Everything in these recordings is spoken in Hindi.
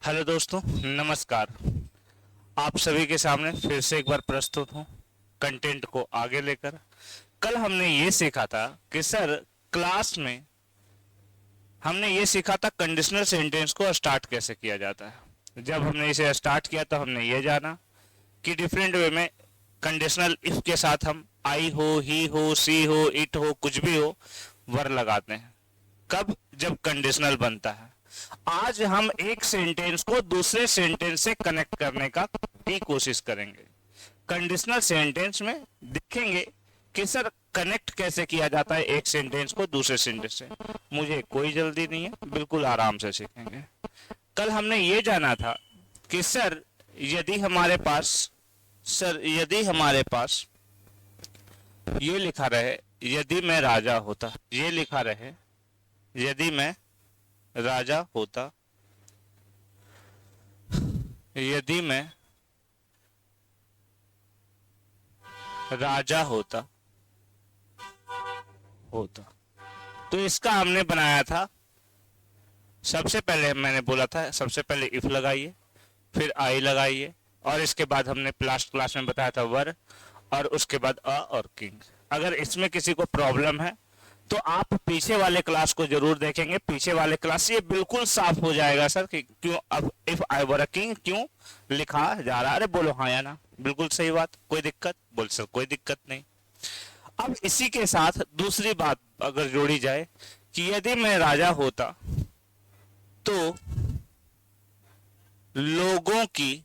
हेलो दोस्तों, नमस्कार। आप सभी के सामने फिर से एक बार प्रस्तुत हूँ कंटेंट को आगे लेकर। कल हमने ये सीखा था कि सर क्लास में हमने ये सीखा था कंडीशनल सेंटेंस को स्टार्ट कैसे किया जाता है। जब हमने इसे स्टार्ट किया तो हमने ये जाना कि डिफरेंट वे में कंडीशनल इफ के साथ हम आई हो, ही हो, सी हो, इट हो, कुछ भी हो, वर लगाते हैं। कब? जब कंडीशनल बनता है। आज हम एक सेंटेंस को दूसरे सेंटेंस से कनेक्ट करने का भी कोशिश करेंगे। कंडीशनल सेंटेंस में देखेंगे कि सर कनेक्ट कैसे किया जाता है एक सेंटेंस को दूसरे सेंटेंस से। मुझे कोई जल्दी नहीं है, बिल्कुल आराम से सीखेंगे। कल हमने ये जाना था कि सर यदि हमारे पास ये लिखा रहे यदि मैं राजा होता, ये लिखा रहे यदि मैं राजा होता, यदि मैं राजा होता तो इसका हमने बनाया था। सबसे पहले मैंने बोला था सबसे पहले इफ लगाइए, फिर आई लगाइए, और इसके बाद हमने लास्ट क्लास में बताया था वर, और उसके बाद अ और किंग। अगर इसमें किसी को प्रॉब्लम है तो आप पीछे वाले क्लास को जरूर देखेंगे। पीछे वाले क्लास से ये बिल्कुल साफ हो जाएगा सर कि क्यों अब if I were a king क्यों लिखा जा रहा है। अरे बोलो हाँ या ना, बिल्कुल सही बात। कोई दिक्कत? बोल सर कोई दिक्कत नहीं। अब इसी के साथ दूसरी बात अगर जोड़ी जाए कि यदि मैं राजा होता तो लोगों की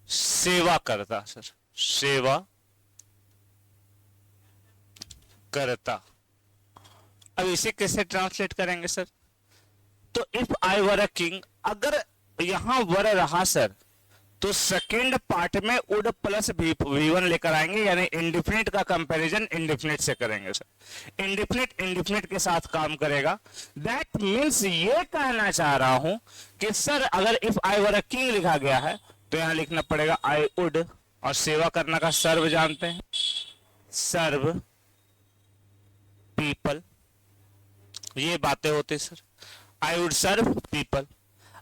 सेवा करता। सर सेवा करता। अब इसे कैसे ट्रांसलेट करेंगे सर? तो if I were a king, अगर यहां वर रहा सर तो सेकेंड पार्ट में वुड प्लस वी वन लेकर आएंगे, यानी इंडिफिनिट का कंपैरिजन इंडिफिनिट से करेंगे सर। इंडिफिनिट इंडिफिनिट के साथ काम करेगा। दैट मीन्स ये कहना चाह रहा हूं कि सर अगर if I were a king लिखा गया है तो यहां लिखना पड़ेगा आई वुड, और सेवा करना का सर्व जानते हैं, सर्व पीपल। ये बातें होती sir, I would serve people.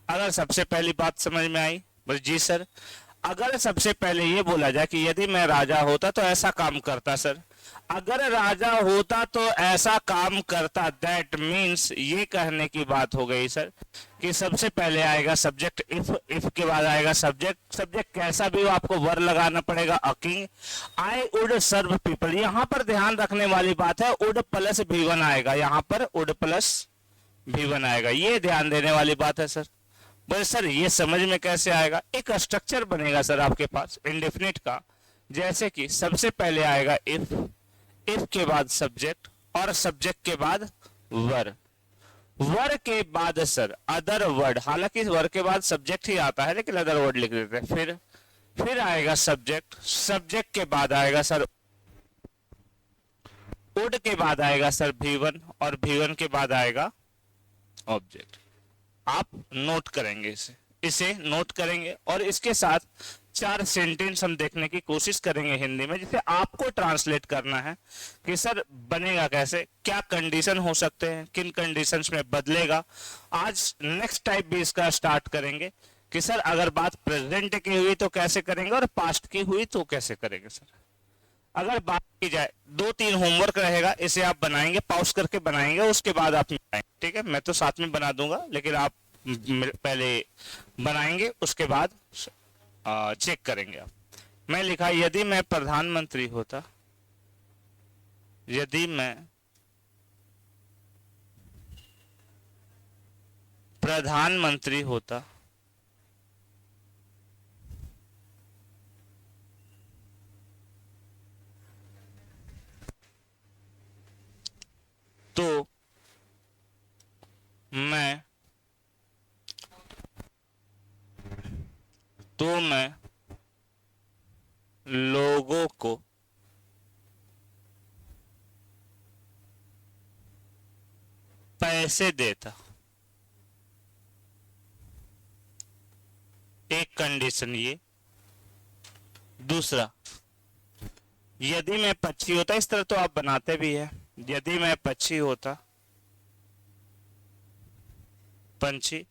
अगर सबसे पहली बात समझ में आई, बस जी सर। अगर सबसे पहले ये बोला जाए कि यदि मैं राजा होता तो ऐसा काम करता सर, अगर राजा होता तो ऐसा काम करता, दैट मीन्स ये कहने की बात हो गई सर कि सबसे पहले आएगा सब्जेक्ट इफ, इफ के बाद आएगा सब्जेक्ट। सब्जेक्ट कैसा भी हो आपको वर लगाना पड़ेगा a king. I would serve people, यहां पर ध्यान रखने वाली बात है वुड प्लस भी1 आएगा, यहां पर वुड प्लस भी1 आएगा, ये ध्यान देने वाली बात है सर। बस सर ये समझ में कैसे आएगा? एक स्ट्रक्चर बनेगा सर आपके पास इंडेफिनिट का, जैसे कि सबसे पहले आएगा इफ, इफ के बाद सब्जेक्ट, और सब्जेक्ट के बाद वर, वर के बाद सर अदर वर्ड। हालांकि वर के बाद सब्जेक्ट ही आता है लेकिन अदर वर्ड लिख देते हैं। फिर आएगा सब्जेक्ट, सब्जेक्ट के बाद आएगा सर वुड, के बाद आएगा सर भी1, और भी1 के बाद आएगा ऑब्जेक्ट। आप नोट करेंगे इसे नोट करेंगे, और इसके साथ 4 सेंटेंस हम देखने की कोशिश करेंगे हिंदी में, जिसे आपको ट्रांसलेट करना है कि सर बनेगा कैसे, क्या कंडीशन हो सकते हैं, किन कंडीशंस में बदलेगा। आज नेक्स्ट टाइप भी इसका स्टार्ट करेंगे कि सर अगर बात प्रेजेंट की हुई तो कैसे करेंगे, और पास्ट की हुई तो कैसे करेंगे सर। अगर बात की जाए 2-3 होमवर्क रहेगा, इसे आप बनाएंगे, पॉज करके बनाएंगे, उसके बाद आप ठीक है, मैं तो साथ में बना दूंगा लेकिन आप पहले बनाएंगे, उसके बाद चेक करेंगे आप। मैं लिखा यदि मैं प्रधानमंत्री होता, यदि मैं प्रधानमंत्री होता तो मैं लोगों को पैसे देता। एक कंडीशन ये। दूसरा, यदि मैं पक्षी होता, इस तरह तो आप बनाते भी है, यदि मैं पक्षी होता पंछी।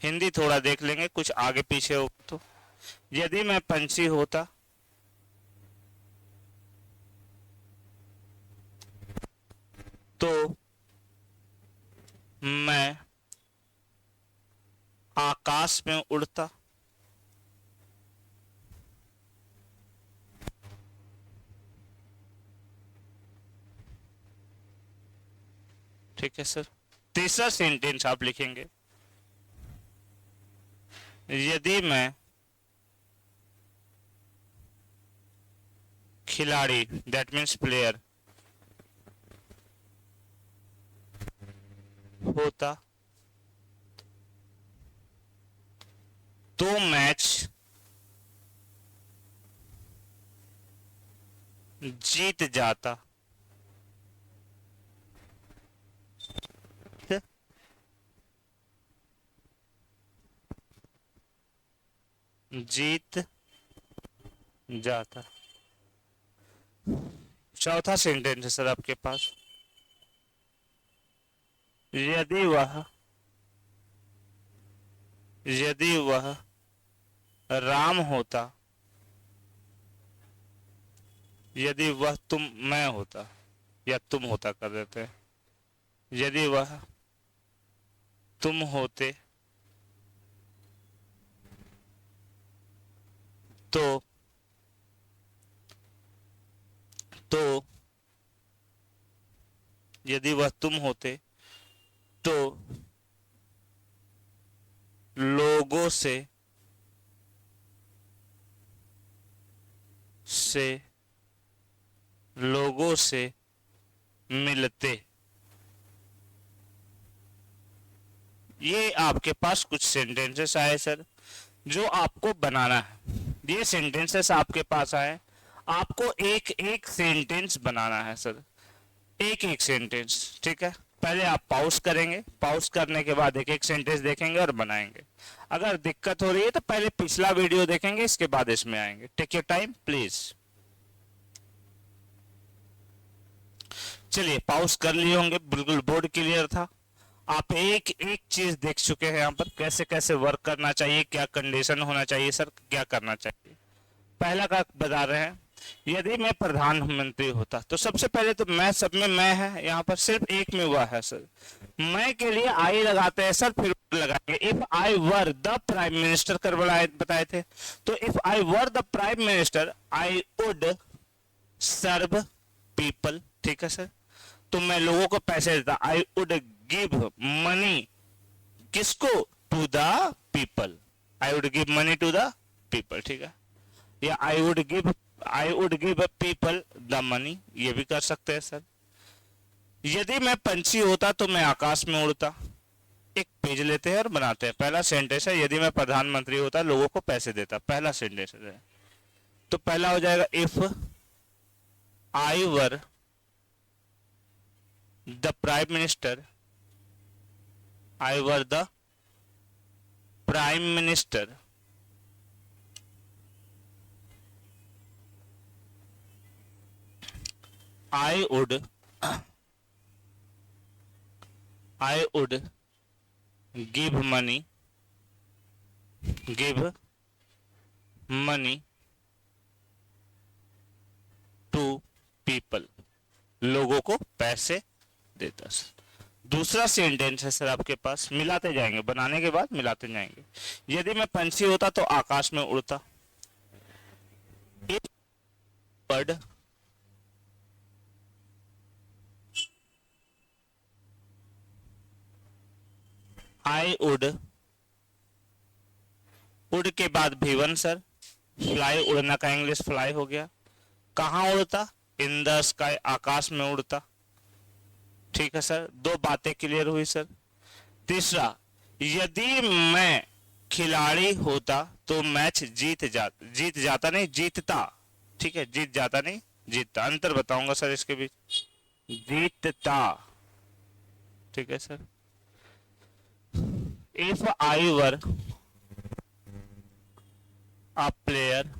हिंदी थोड़ा देख लेंगे, कुछ आगे पीछे हो तो। यदि मैं पंछी होता तो मैं आकाश में उड़ता। ठीक है सर। तीसरा सेंटेंस आप लिखेंगे, यदि मैं खिलाड़ी, दैट मीन्स प्लेयर होता तो मैच जीत जाता। जीत जाता। चौथा सेंटेंस है सर आपके पास, यदि वह यदि वह राम होता। यदि वह मैं होता या तुम होता कर देते हैं। यदि वह तुम होते तो तो यदि वह तुम होते तो लोगों से लोगों से मिलते। ये आपके पास कुछ सेंटेंसेस आए सर जो आपको बनाना है। ये सेंटेंसेस आपके पास आए, आपको एक एक सेंटेंस बनाना है सर, एक एक सेंटेंस। ठीक है, पहले आप पॉज करेंगे, पॉज करने के बाद एक एक सेंटेंस देखेंगे और बनाएंगे। अगर दिक्कत हो रही है तो पहले पिछला वीडियो देखेंगे, इसके बाद इसमें आएंगे। Take your time please. चलिए पॉज कर लिए होंगे, बिल्कुल बोर्ड क्लियर था। आप एक एक चीज देख चुके हैं यहाँ पर, कैसे कैसे वर्क करना चाहिए, क्या कंडीशन होना चाहिए सर, क्या करना चाहिए। पहला का बता रहे हैं, यदि मैं प्रधानमंत्री होता तो सबसे पहले तो मैं, सब में मैं है, यहाँ पर सिर्फ एक में वह है सर। मैं के लिए आई लगाते हैं सर, फिर लगाएंगे। If I were the prime minister कर बताए थे, तो if I were the prime minister I would serve people. ठीक है सर, तो मैं लोगों को पैसे देता, आई वुड गिव मनी। किसको? To the people. I would give money to the people. ठीक है, या I would give people the money, ये भी कर सकते हैं सर। यदि मैं पंछी होता तो मैं आकाश में उड़ता। एक पेज लेते हैं और बनाते हैं। पहला सेंटेंस है, यदि मैं प्रधानमंत्री होता लोगों को पैसे देता। पहला सेंटेंस है, तो पहला हो जाएगा, if I were the prime minister, I were the prime minister, I would give money to people, लोगों को पैसे देता सर। दूसरा सेंटेंस है सर आपके पास, मिलाते जाएंगे, बनाने के बाद मिलाते जाएंगे। यदि मैं पंछी होता तो आकाश में उड़ता। If bird I वुड के बाद भी1 सर, फ्लाई, उड़ना का इंग्लिश फ्लाई हो गया। कहाँ उड़ता? इन द स्काई, आकाश में उड़ता। ठीक है सर, दो बातें क्लियर हुई सर। तीसरा, यदि मैं खिलाड़ी होता तो मैच जीत जाता नहीं, जीतता। ठीक है, जीत जाता नहीं, जीतता। अंतर बताऊंगा सर इसके बीच, जीतता। ठीक है sir. If I were a player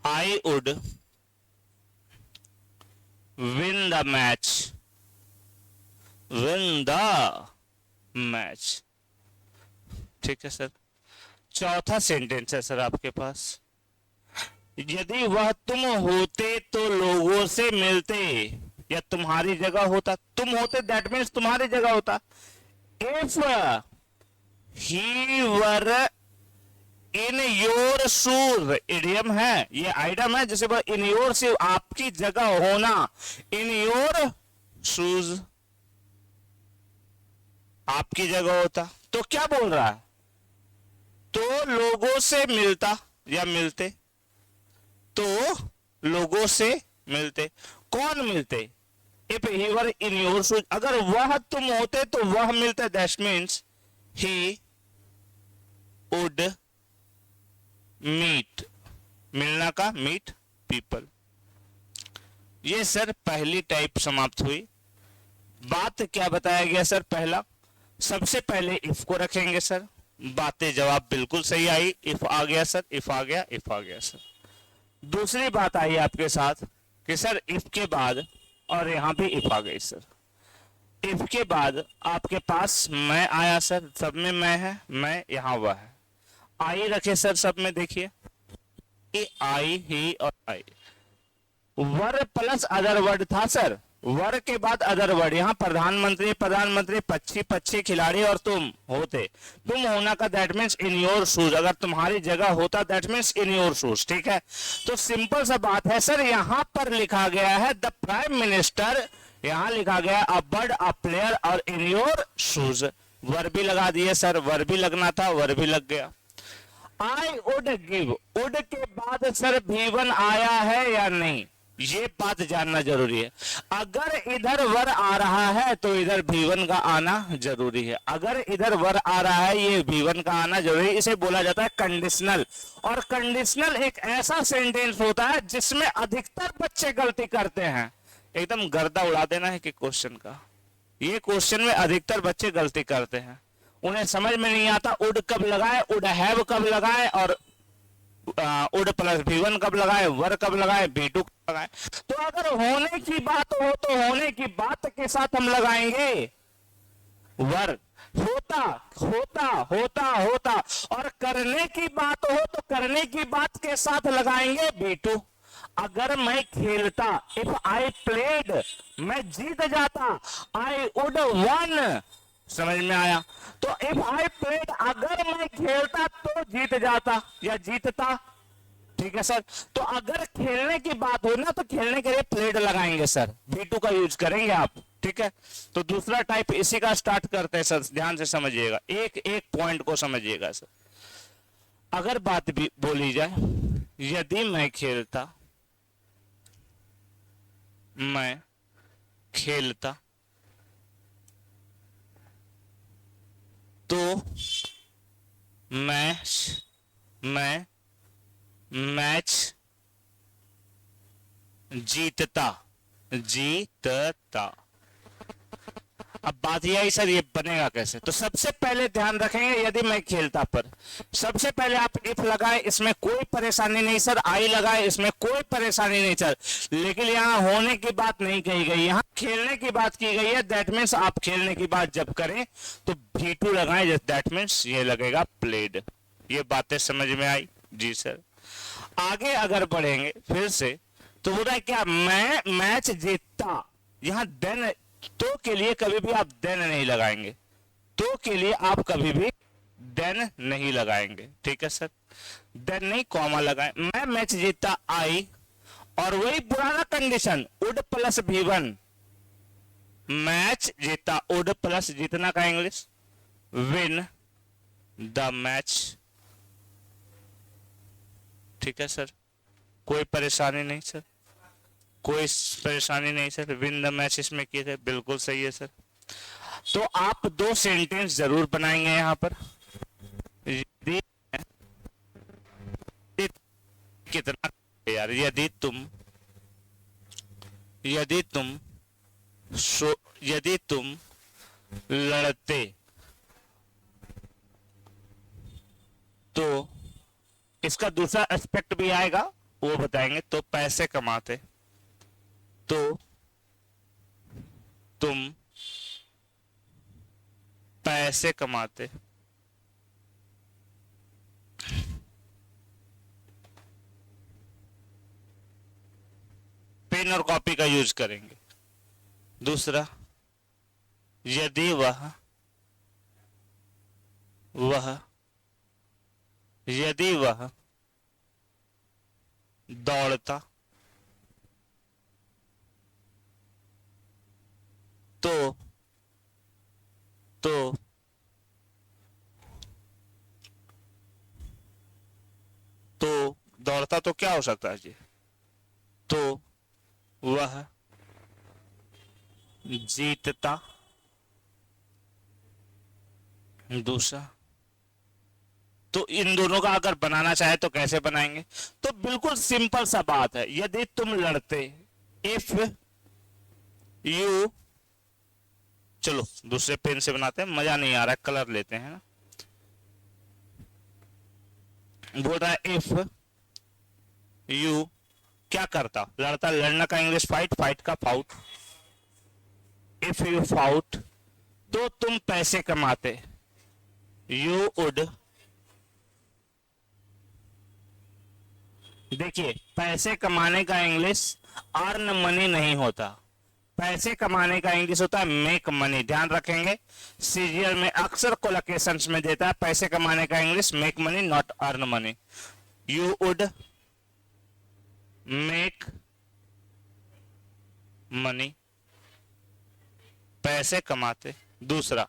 I would win the match win the match. ठीक है सर। चौथा सेंटेंस है सर आपके पास, यदि वह तुम होते तो लोगों से मिलते, या तुम्हारी जगह होता, तुम होते दैट मीन्स तुम्हारी जगह होता। If he were in your shoes, idiom है ये, आइडम है, जैसे इन योर से आपकी जगह होना, इन योर शूज आपकी जगह होता, तो क्या बोल रहा है, तो लोगों से मिलता या मिलते, तो लोगों से मिलते, कौन मिलते, if he were in your shoes, अगर वह तुम होते तो वह मिलते, that means he would meet, मिलना का मीट पीपल। ये सर पहली टाइप समाप्त हुई। बात क्या बताया गया सर, पहला सबसे पहले इफ को रखेंगे सर, बातें जवाब बिल्कुल सही आई, इफ आ गया सर, इफ आ गया, इफ आ गया सर। दूसरी बात आई आपके साथ कि सर इफ के बाद, और यहां भी इफ आ गई सर, इफ के बाद आपके पास मैं आया सर, सब में मैं है, मैं यहां वह है, आई रखे सर सब में, देखिए आई ही और आई, वर प्लस अदर वर्ड था सर, वर के बाद अदर वर्ड, यहां प्रधानमंत्री प्रधानमंत्री, पक्षी पक्षी, खिलाड़ी और तुम होते, तुम होना का that means in your shoes, अगर तुम्हारी जगह होता that means in your shoes. ठीक है, तो सिंपल सा बात है सर, यहां पर लिखा गया है द प्राइम मिनिस्टर, यहां लिखा गया अ बर्ड अ प्लेयर और इन योर शूज, वर भी लगा दिए सर, वर भी लगना था, वर भी लग गया। आई वुड गिव, वुड के बाद सर V1 आया है या नहीं, ये बात जानना जरूरी है। अगर इधर वर आ रहा है तो इधर V1 का आना जरूरी है, अगर इधर वर आ रहा है ये V1 का आना जरूरी है, इसे बोला जाता है कंडीशनल। और कंडीशनल एक ऐसा सेंटेंस होता है जिसमें अधिकतर बच्चे गलती करते हैं, एकदम गर्दा उड़ा देना है कि क्वेश्चन का, ये क्वेश्चन में अधिकतर बच्चे गलती करते हैं, उन्हें समझ में नहीं आता उड कब लगाए, उड हैव कब लगाए, और उड प्लस V1 कब लगाए, वर कब लगाए, V2 कब लगाए। तो अगर होने की बात हो तो होने की बात के साथ हम लगाएंगे वर, होता होता होता होता, और करने की बात हो तो करने की बात के साथ लगाएंगे V2। अगर मैं खेलता, इफ आई प्लेड, मैं जीत जाता, आई वुड वन, समझ में आया। तो इफ आई प्लेड, अगर मैं खेलता तो जीत जाता या जीतता। ठीक है सर, तो अगर खेलने की बात हो ना तो खेलने के लिए प्लेड लगाएंगे सर, V2 का यूज करेंगे आप। ठीक है, तो दूसरा टाइप इसी का स्टार्ट करते हैं सर, ध्यान से समझिएगा, एक एक पॉइंट को समझिएगा सर। अगर बात भी बोली जाए, यदि मैं खेलता, मैं खेलता, तो मैं मैच जीतता, अब बात यह है सर ये बनेगा कैसे, तो सबसे पहले ध्यान रखेंगे यदि मैं खेलता पर, सबसे पहले आप इफ लगाए, इसमें कोई परेशानी नहीं सर, आई लगाए, इसमें कोई परेशानी नहीं सर, लेकिन यहाँ होने की बात नहीं कही गई, यहाँ खेलने की बात की गई है, दैट मीन्स आप खेलने की बात जब करें तो V2 लगाएं, दैट मीन्स ये लगेगा प्लेड। ये बातें समझ में आई जी सर। आगे अगर बढ़ेंगे फिर से, तो हो रहा है क्या, मैं मैच जीतता, यहां देन, तो के लिए कभी भी आप देन नहीं लगाएंगे, तो के लिए आप कभी भी देन नहीं लगाएंगे। ठीक है सर, देन नहीं, कॉमा लगाएं, मैं मैच जीतता आई, और वही पुराना condition would plus V1, match जीता, वुड प्लस जीतना का इंग्लिश विन द मैच। ठीक है सर, कोई परेशानी नहीं सर, कोई परेशानी नहीं सर, विन द मैच इसमें किए थे, बिल्कुल सही है सर। तो आप दो सेंटेंस जरूर बनाएंगे यहां पर, यदि कितना यार, यदि तुम लड़ते तो इसका दूसरा एस्पेक्ट भी आएगा, वो बताएंगे। तो पैसे कमाते, तो तुम पैसे कमाते। पेन और कॉपी का यूज करेंगे। दूसरा, यदि वह दौड़ता तो दौड़ता तो क्या हो सकता है जी? तो वह जीतता। दूसरा, तो इन दोनों का अगर बनाना चाहे तो कैसे बनाएंगे? तो बिल्कुल सिंपल सा बात है, यदि तुम लड़ते, इफ यू, चलो दूसरे पेन से बनाते हैं, मजा नहीं आ रहा है, कलर लेते हैं ना। बोल रहा है इफ यू क्या करता, लड़ता, लड़ना का इंग्लिश फाइट, फाइट का फाउट। इफ यू फाउट तो तुम पैसे कमाते, यू वुड। देखिए, पैसे कमाने का इंग्लिश अर्न मनी नहीं होता, पैसे कमाने का इंग्लिश होता है मेक मनी। ध्यान रखेंगे, सीरियल में अक्सर कोलोकेशंस में देता है पैसे कमाने का English make money, not earn money. You would make money, पैसे कमाते। दूसरा,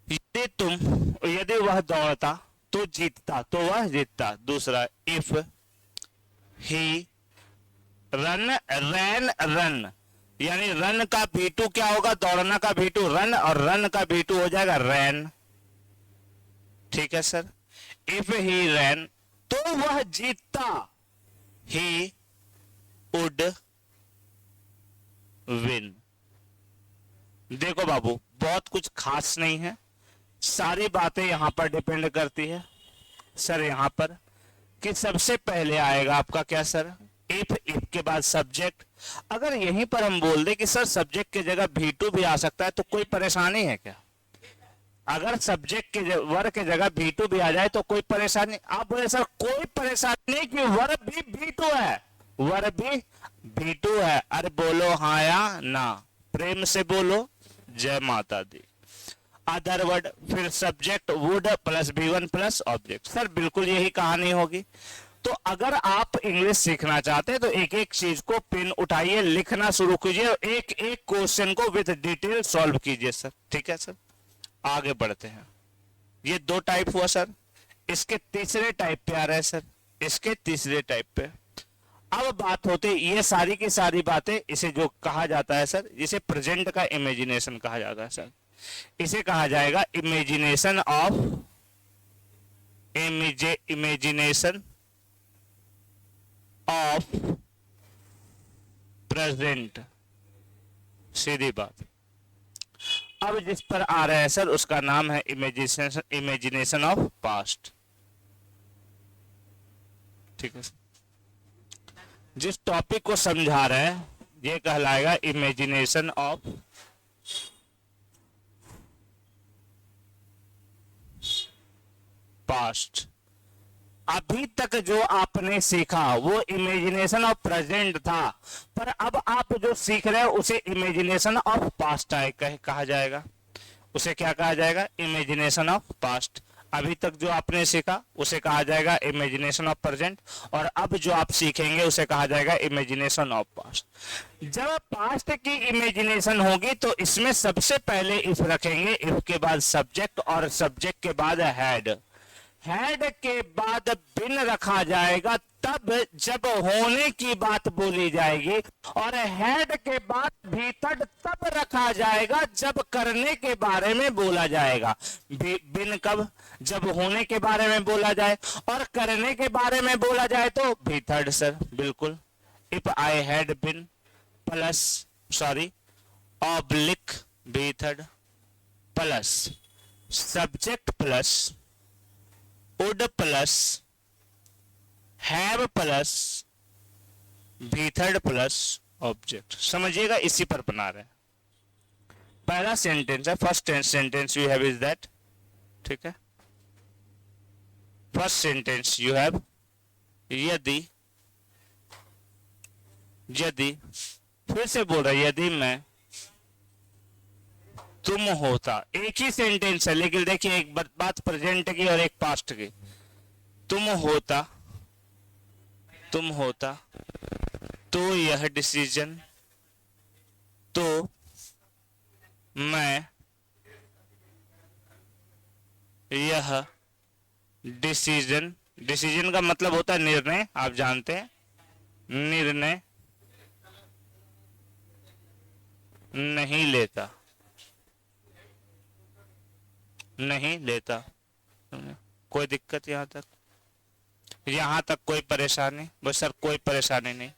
यदि वह दौड़ता तो जीतता, तो वह जीतता। दूसरा, इफ ही रन, यानी रन का V2 क्या होगा? दौड़ना का V2 रन, और रन का V2 हो जाएगा रैन। ठीक है सर। इफ ही रैन तो वह जीतता, ही वुड विन। देखो बाबू, बहुत कुछ खास नहीं है, सारी बातें यहां पर डिपेंड करती है सर, यहां पर कि सबसे पहले आएगा आपका क्या सर? इफ के बाद सब्जेक्ट। अगर यहीं पर हम बोल दे कि सर सब्जेक्ट की जगह V2 भी आ सकता है तो कोई परेशानी है क्या? अगर सब्जेक्ट के वर्ब की जगह V2 भी आ जाए तो कोई परेशानी? आप बोले सर कोई परेशानी नहीं कि वर्ब भी V2 है, वर्ब भी V2 है। अरे बोलो हाँ या ना, प्रेम से बोलो, जय माता दी। अदर वर्ड, फिर subject would plus V1 plus object. Sir बिल्कुल यही कहानी होगी। तो अगर आप इंग्लिश सीखना चाहते हैं तो एक एक चीज को पेन उठाइए, लिखना शुरू कीजिए, एक एक क्वेश्चन को विद डिटेल सॉल्व कीजिए सर। ठीक है सर, आगे बढ़ते हैं। ये 2 टाइप हुआ सर, इसके तीसरे टाइप पे आ रहा है सर, इसके तीसरे टाइप पे। अब बात होती, ये सारी की सारी बातें, इसे जो कहा जाता है सर, इसे प्रेजेंट का इमेजिनेशन कहा जाता है सर। इसे कहा जाएगा इमेजिनेशन ऑफ प्रेजेंट। सीधी बात। अब जिस पर आ रहा है सर उसका नाम है इमेजिनेशन ऑफ पास्ट। ठीक है, जिस टॉपिक को समझा रहे हैं ये कहलाएगा इमेजिनेशन ऑफ पास्ट। अभी तक जो आपने सीखा वो इमेजिनेशन ऑफ प्रेजेंट था, पर अब आप जो सीख रहे हो उसे इमेजिनेशन ऑफ पास्ट कहा जाएगा। उसे क्या कहा जाएगा? Imagination of past. अभी तक जो आपने सीखा उसे कहा जाएगा इमेजिनेशन ऑफ प्रेजेंट, और अब जो आप सीखेंगे उसे कहा जाएगा इमेजिनेशन ऑफ पास्ट। जब पास्ट की इमेजिनेशन होगी तो इसमें सबसे पहले इफ रखेंगे, इफ के बाद सब्जेक्ट, और सब्जेक्ट के बाद हैड, हैड के बाद बिन रखा जाएगा तब जब होने की बात बोली जाएगी, और हैड के बाद भीतर तब रखा जाएगा जब करने के बारे में बोला जाएगा। बिन कब? जब होने के बारे में बोला जाए, और करने के बारे में बोला जाए तो भीतर सर, बिल्कुल। If I had been plus oblique V third plus subject plus would plus have plus V third plus object. समझिएगा, इसी पर बना रहे हैं। पहला सेंटेंस है, first sentence you have is that, ठीक है। फर्स्ट सेंटेंस यू हैव यदि, यदि, फिर से बोल रहा है यदि मैं तुम होता, एक ही सेंटेंस है लेकिन देखिए एक बात प्रेजेंट की और एक पास्ट की। तुम होता, तुम होता तो यह डिसीजन, तो मैं यह डिसीजन, डिसीजन का मतलब होता है निर्णय, आप जानते हैं, निर्णय नहीं लेता, नहीं लेता। कोई दिक्कत यहाँ तक? यहाँ तक कोई परेशानी? बस सर कोई परेशानी नहीं।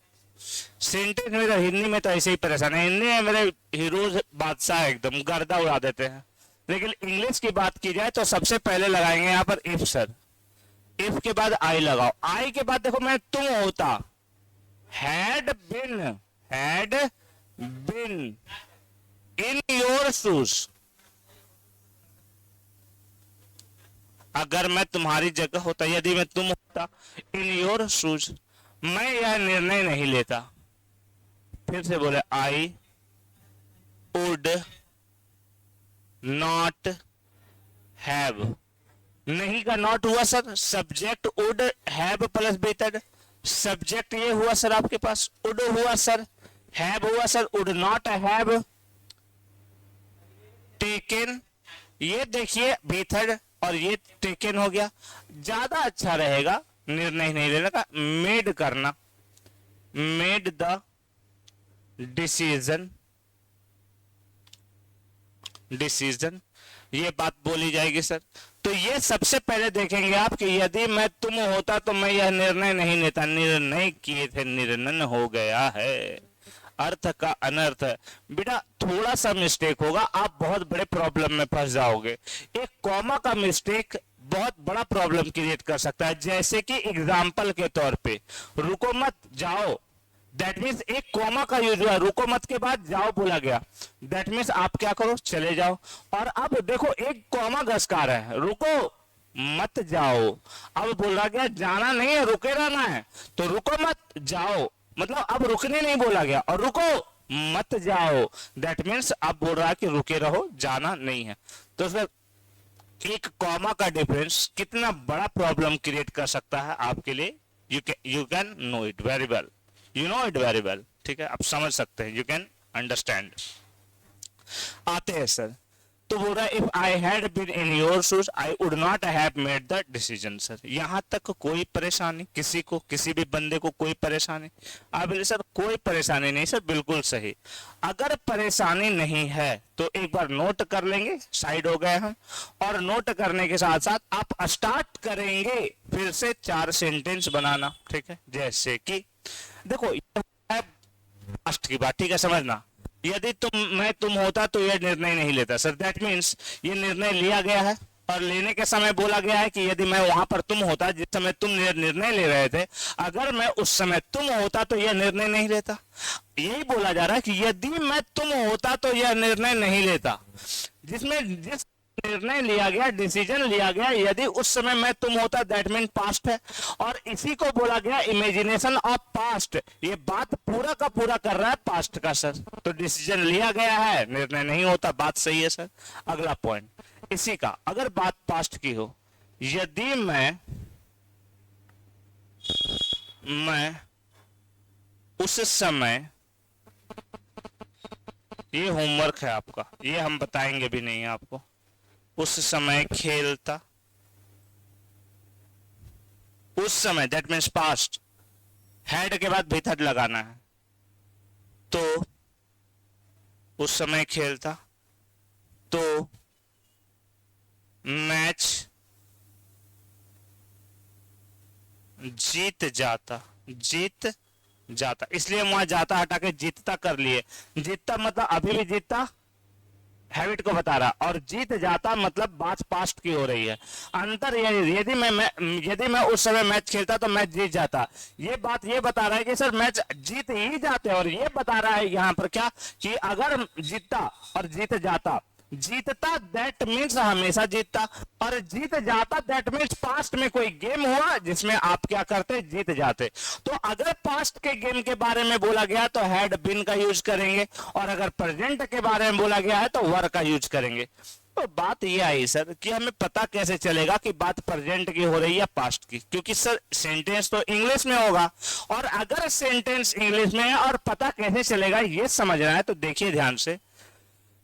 सेंटेंस मेरा हिंदी में तो ऐसे ही परेशान है, हिंदी में मेरे हीरोज बादशाह एकदम गर्दा उड़ा देते हैं, लेकिन इंग्लिश की बात की जाए तो सबसे पहले लगाएंगे यहाँ पर इफ सर। इफ के बाद आई लगाओ, आई के बाद देखो मैं तुम होता, had been in your shoes, अगर मैं तुम्हारी जगह होता, यदि मैं तुम होता, इन योर शूज, मैं यह निर्णय नहीं लेता। फिर से बोले आई वुड नॉट हैव, नहीं का नॉट हुआ sir, subject would, have plus बीतड, सब्जेक्ट ये हुआ सर आपके पास, वुड हुआ सर, हैव हुआ sir, would not have taken, ये देखिए बीथड और ये टेकन हो गया। ज्यादा अच्छा रहेगा निर्णय नहीं लेने का, मेड करना, मेड द डिसीजन, डिसीजन ये बात बोली जाएगी सर। तो ये सबसे पहले देखेंगे आप कि यदि मैं तुम होता तो मैं यह निर्णय नहीं लेता, निर्णय किए थे, निर्णय हो गया है, अर्थ का अनर्थ है। बेटा थोड़ा सा मिस्टेक होगा, आप बहुत बड़े प्रॉब्लम में फंस जाओगे। एक कॉमा का मिस्टेक बहुत बड़ा प्रॉब्लम क्रिएट कर सकता है। जैसे कि एग्जाम्पल के तौर पे रुको मत जाओ, दैट मीन्स एक कॉमा का यूज हुआ, रुको मत के बाद जाओ बोला गया, दैट मीन्स आप क्या करो, चले जाओ। और अब देखो एक कॉमा घसकार है, रुको मत जाओ, अब बोला गया जाना नहीं है, रुके रहना है, तो रुको मत जाओ मतलब अब रुकने नहीं बोला गया, और रुको मत जाओ दैट मीन्स अब बोल रहा है कि रुके रहो, जाना नहीं है। तो सर एक कॉमा का डिफरेंस कितना बड़ा प्रॉब्लम क्रिएट कर सकता है आपके लिए, you can know it very well, you know it very well, ठीक है, आप समझ सकते हैं, यू कैन अंडरस्टैंड। आते हैं सर, तो बोल रहा है if I had been in your shoes I would not have made the decision. Sir यहां तक कोई परेशानी, किसी को, किसी भी बंदे को कोई परेशानी? आप बोले सर कोई परेशानी नहीं। सर बिल्कुल सही, अगर परेशानी नहीं है तो एक बार नोट कर लेंगे, साइड हो गए हम, और नोट करने के साथ साथ आप स्टार्ट करेंगे फिर से 4 सेंटेंस बनाना, ठीक है। जैसे कि देखो पास्ट की बात, ठीक है, समझना, यदि तुम होता तो यह निर्णय नहीं लेता। सर दैट मीन्स ये निर्णय लिया गया है और लेने के समय बोला गया है कि यदि मैं वहां पर तुम होता, जिस समय तुम निर्णय ले रहे थे, अगर मैं उस समय तुम होता तो यह निर्णय नहीं लेता। यही बोला जा रहा है कि यदि मैं तुम होता तो यह निर्णय नहीं लेता, जिसमें जिस निर्णय लिया गया, डिसीजन लिया गया, यदि उस समय मैं तुम होता, दैट मीन पास्ट है, और इसी को बोला गया इमेजिनेशन ऑफ पास्ट। ये बात पूरा का पूरा कर रहा है पास्ट का सर, तो डिसीजन लिया गया है, निर्णय नहीं होता, बात सही है सर। अगला पॉइंट इसी का, अगर बात पास्ट की हो, यदि मैं उस समय, ये होमवर्क है आपका, ये हम बताएंगे भी नहीं आपको, उस समय खेलता, उस समय दैट मीन्स पास्ट, हैड के बाद भीतर लगाना है, तो उस समय खेलता, तो मैच जीत जाता, जीत जाता, इसलिए वहां जाता हटा के जीतता कर लिए। जीतता मतलब अभी भी जीतता, हैबिट को बता रहा, और जीत जाता मतलब बात पास्ट की हो रही है। अंतर ये, यदि मैं उस समय मैच खेलता तो मैच जीत जाता, ये बात ये बता रहा है कि सर मैच जीत ही जाते, और ये बता रहा है यहाँ पर क्या कि अगर जीतता और जीत जाता, जीतता दैट मीन्स हमेशा जीतता, और जीत जाता दैट मीन्स पास्ट में कोई गेम हुआ जिसमें आप क्या करते, जीत जाते। तो अगर पास्ट के गेम के बारे में बोला गया तो हैड बीन का यूज करेंगे, और अगर प्रेजेंट के बारे में बोला गया है तो वर का यूज करेंगे। तो बात यह आई सर कि हमें पता कैसे चलेगा कि बात प्रेजेंट की हो रही है पास्ट की, क्योंकि सर सेंटेंस तो इंग्लिश में होगा, और अगर सेंटेंस इंग्लिश में है और पता कैसे चलेगा ये समझना है तो देखिए ध्यान से।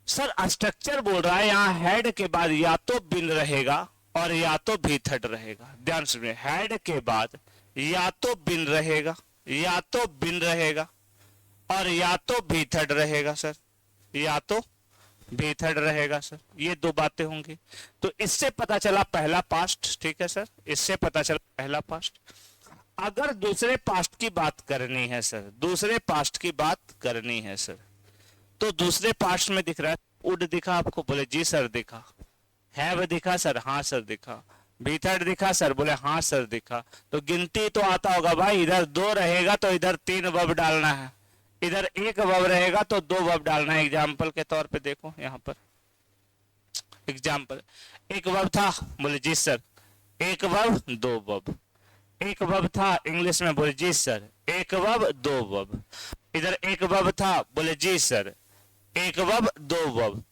सर स्ट्रक्चर बोल रहा है यहाँ हैड के बाद या तो बिन रहेगा और या तो भीथड रहेगा। ध्यान सुनिए, हैड के बाद या तो बिन रहेगा, या तो बिन रहेगा, और या तो भीथड रहेगा सर, या तो भीथड रहेगा सर, ये दो बातें होंगी। तो इससे पता चला पहला पास्ट, ठीक है सर, इससे पता चला पहला पास्ट। अगर दूसरे पास्ट की बात करनी है सर, दूसरे पास्ट की बात करनी है सर, तो दूसरे पास्ट में दिख रहा है वुड दिखा आपको, बोले जी सर दिखा। हैव दिखा सर, हाँ सर दिखा। भीतर दिखा सर, बोले हाँ सर दिखा। तो गिनती तो आता होगा भाई, इधर 2 रहेगा तो इधर 3 वर्ब डालना है, इधर 1 वर्ब रहेगा तो 2 वर्ब डालना है। एग्जाम्पल के तौर पे देखो यहाँ पर एग्जाम्पल, 1 वर्ब था, बोले जी सर, 1 वर्ब 2 वर्ब। 1 वर्ब था इंग्लिश में, बोले जी सर, 1 वर्ब 2 वर्ब। इधर 1 वर्ब था, बोले जी सर, 1 वर्ब 2 वर्ब।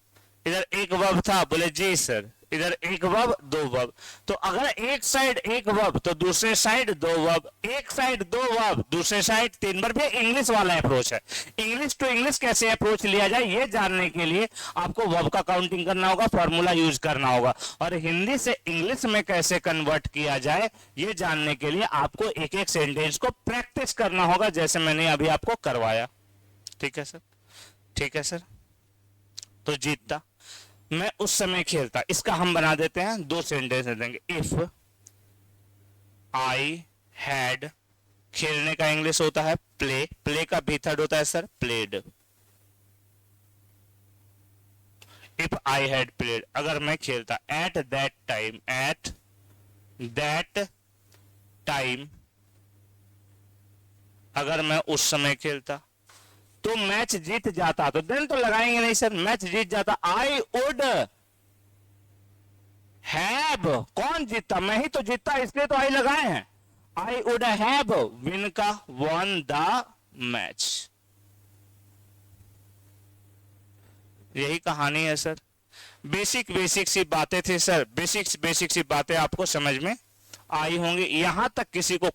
इधर 1 वर्ब था, बोले जी सर, इधर 1 वर्ब 2 वर्ब। तो अगर एक साइड 1 वर्ब तो दूसरे साइड 2 वर्ब, एक साइड 2 वर्ब दूसरे साइड 3 वर्ब। ये इंग्लिश वाला अप्रोच है। इंग्लिश टू इंग्लिश कैसे अप्रोच लिया जाए ये जानने के लिए आपको वर्ब का काउंटिंग करना होगा, फॉर्मूला यूज करना होगा, और हिंदी से इंग्लिश में कैसे कन्वर्ट किया जाए ये जानने के लिए आपको एक एक सेंटेंस को प्रैक्टिस करना होगा, जैसे मैंने अभी आपको करवाया। ठीक है सर, ठीक है सर। तो जीतता, मैं उस समय खेलता, इसका हम बना देते हैं 2 सेंटेंस देंगे। इफ आई हैड, खेलने का इंग्लिश होता है प्ले, प्ले का भीतर होता है sir played. If I had played, अगर मैं खेलता, at that time, at that time, अगर मैं उस समय खेलता तो मैच जीत जाता, तो देन तो लगाएंगे नहीं सर, मैच जीत जाता। आई वुड हैव, कौन जीतता, मैं ही तो जीतता, इसलिए तो आई लगाए हैं। आई वुड हैव विन का वन द मैच। यही कहानी है सर। बेसिक सी बातें थी सर, बेसिक सी बातें आपको समझ में आई होंगी। यहां तक किसी को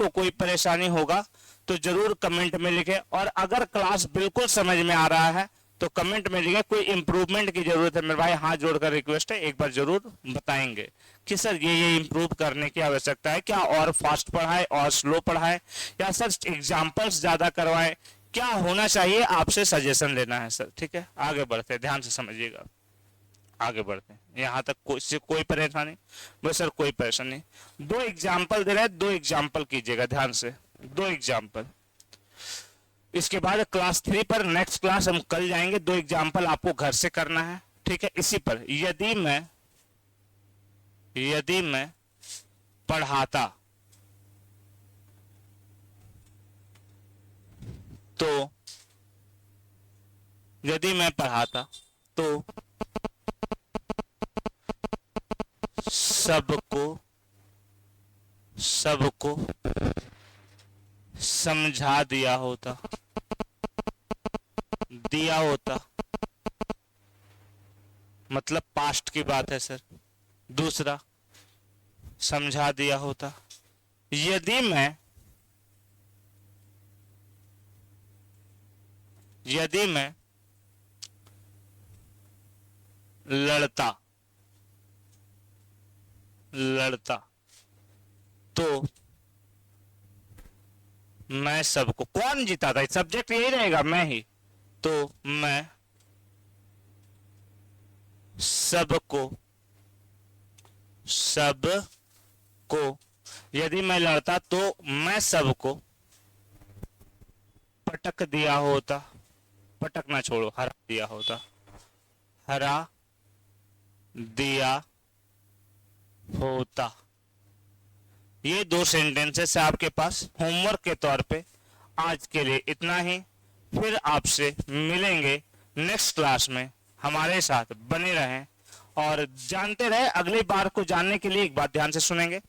कोई परेशानी होगा तो जरूर कमेंट में लिखें, और अगर क्लास बिल्कुल समझ में आ रहा है तो कमेंट में लिखें कोई इंप्रूवमेंट की जरूरत है मेरे भाई, हाथ जोड़कर रिक्वेस्ट है, एक बार जरूर बताएंगे कि सर ये इंप्रूव करने की आवश्यकता है क्या, और फास्ट पढ़ाए और स्लो पढ़ाए, या सर एग्जाम्पल्स ज्यादा करवाएं, क्या होना चाहिए, आपसे सजेशन लेना है सर। ठीक है, आगे बढ़ते हैं, ध्यान से समझिएगा, आगे बढ़ते हैं। यहाँ तक कोई परेशानी, बस सर कोई परेशानी। 2 एग्जाम्पल दे रहे हैं, 2 एग्जाम्पल कीजिएगा ध्यान से, 2 एग्जाम्पल। इसके बाद क्लास 3 पर नेक्स्ट क्लास हम कल जाएंगे। 2 एग्जाम्पल आपको घर से करना है, ठीक है। इसी पर यदि मैं पढ़ाता तो, यदि मैं पढ़ाता तो सबको समझा दिया होता, मतलब पास्ट की बात है सर। दूसरा, समझा दिया होता। यदि मैं लड़ता तो मैं सबको, कौन जीता था, सब्जेक्ट यही रहेगा मैं ही, तो मैं सबको यदि मैं लड़ता तो मैं सबको पटक दिया होता, पटक ना छोड़ो, हरा दिया होता, हरा दिया होता। ये 2 सेंटेंसेस है आपके पास होमवर्क के तौर पे। आज के लिए इतना ही, फिर आपसे मिलेंगे नेक्स्ट क्लास में। हमारे साथ बने रहें और जानते रहे। अगली बार को जानने के लिए एक बात ध्यान से सुनेंगे,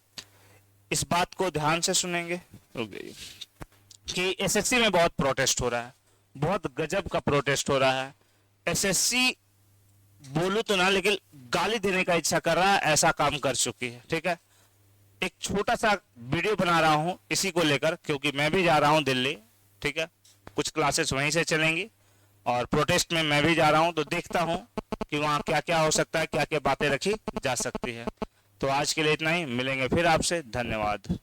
इस बात को ध्यान से सुनेंगे कि एसएससी में बहुत प्रोटेस्ट हो रहा है, बहुत गजब का प्रोटेस्ट हो रहा है। एसएससी बोलूं तो ना, लेकिन गाली देने का इच्छा कर रहा है, ऐसा काम कर चुकी है। ठीक है, एक छोटा सा वीडियो बना रहा हूं इसी को लेकर, क्योंकि मैं भी जा रहा हूं दिल्ली। ठीक है, कुछ क्लासेस वहीं से चलेंगी और प्रोटेस्ट में मैं भी जा रहा हूं, तो देखता हूं कि वहां क्या क्या हो सकता है, क्या क्या बातें रखी जा सकती है। तो आज के लिए इतना ही, मिलेंगे फिर आपसे। धन्यवाद।